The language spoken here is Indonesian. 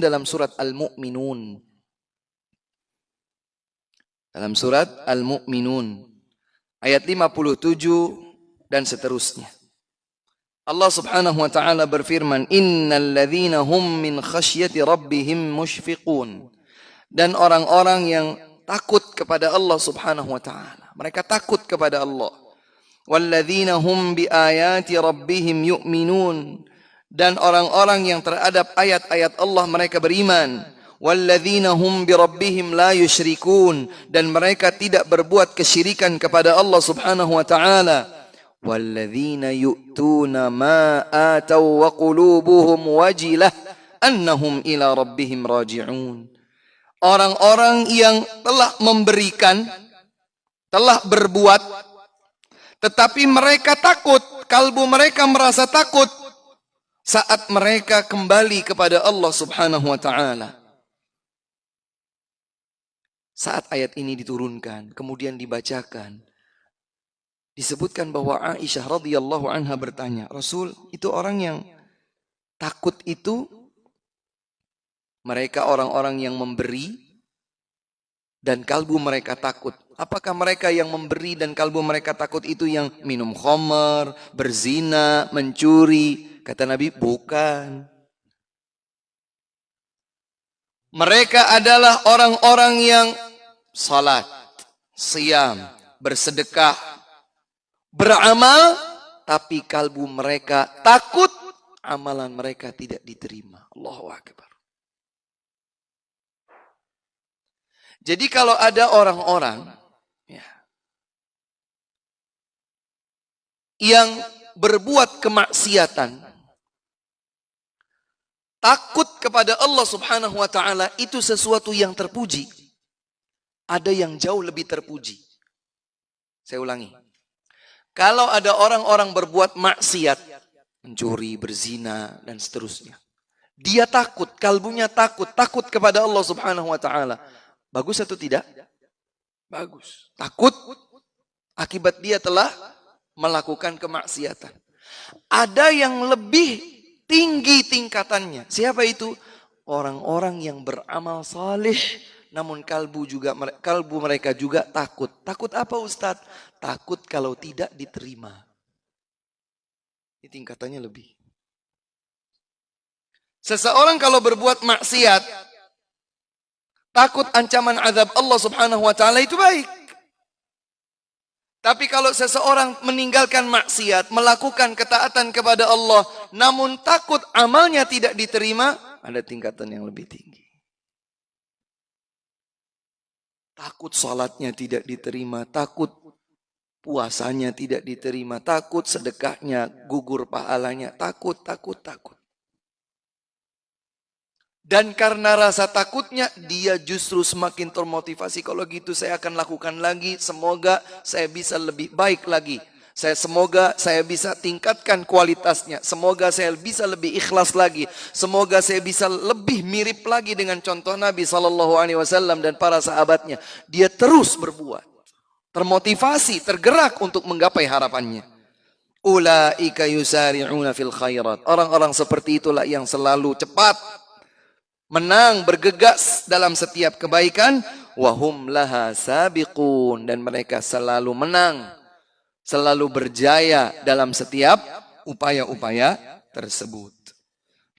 dalam surat Al-Mu'minun. Dalam surat Al-Mu'minun ayat 57 dan seterusnya. Allah Subhanahu wa taala berfirman, "Innal ladzina hum min khasyati rabbihim musyfiqun." Dan orang-orang yang takut kepada Allah Subhanahu wa taala, mereka takut kepada Allah. "Walladzina hum biayati rabbihim yu'minun." Dan orang-orang yang terhadap ayat-ayat Allah mereka beriman. "Walladzina hum birabbihim la yusyrikun." Dan mereka tidak berbuat kesyirikan kepada Allah Subhanahu wa taala. "Walladzina yu'tuna ma atau wa qulubuhum wajilah annahum ila rabbihim raji'un." Orang-orang yang telah memberikan, telah berbuat, tetapi mereka takut, kalbu mereka merasa takut saat mereka kembali kepada Allah Subhanahu wa taala. Saat ayat ini diturunkan, kemudian dibacakan, disebutkan bahwa Aisyah radhiyallahu anha bertanya, "Rasul, itu orang yang takut itu mereka orang-orang yang memberi dan kalbu mereka takut. Apakah mereka yang memberi dan kalbu mereka takut itu yang minum khamar, berzina, mencuri?" Kata Nabi, bukan. Mereka adalah orang-orang yang salat, siyam, bersedekah, beramal, tapi kalbu mereka takut amalan mereka tidak diterima. Allahu Akbar. Jadi kalau ada orang-orang yang berbuat kemaksiatan, takut kepada Allah Subhanahu wa taala, itu sesuatu yang terpuji. Ada yang jauh lebih terpuji. Saya ulangi. Kalau ada orang-orang berbuat maksiat, mencuri, berzina, dan seterusnya, dia takut, kalbunya takut kepada Allah Subhanahu wa taala. Bagus atau tidak? Bagus. Takut akibat dia telah melakukan kemaksiatan. Ada yang lebih tinggi tingkatannya. Siapa itu? Orang-orang yang beramal saleh, namun kalbu mereka juga takut. Takut apa, Ustadz? Takut kalau tidak diterima. Ini tingkatannya lebih. Seseorang kalau berbuat maksiat, takut ancaman azab Allah Subhanahu wa taala, itu baik. Tapi kalau seseorang meninggalkan maksiat, melakukan ketaatan kepada Allah, namun takut amalnya tidak diterima, ada tingkatan yang lebih tinggi. Takut salatnya tidak diterima, takut puasanya tidak diterima, takut sedekahnya gugur pahalanya, takut. Dan karena rasa takutnya, dia justru semakin termotivasi. Kalau gitu saya akan lakukan lagi. Semoga saya bisa lebih baik lagi. Semoga saya bisa tingkatkan kualitasnya. Semoga saya bisa lebih ikhlas lagi. Semoga saya bisa lebih mirip lagi dengan contoh Nabi SAW dan para sahabatnya. Dia terus berbuat. Termotivasi, tergerak untuk menggapai harapannya. Ulaika yusari'una fil khairat. Orang-orang seperti itulah yang selalu cepat menang, bergegas dalam setiap kebaikan. Wahum laha sabiqun. Dan mereka selalu menang, selalu berjaya dalam setiap upaya-upaya tersebut.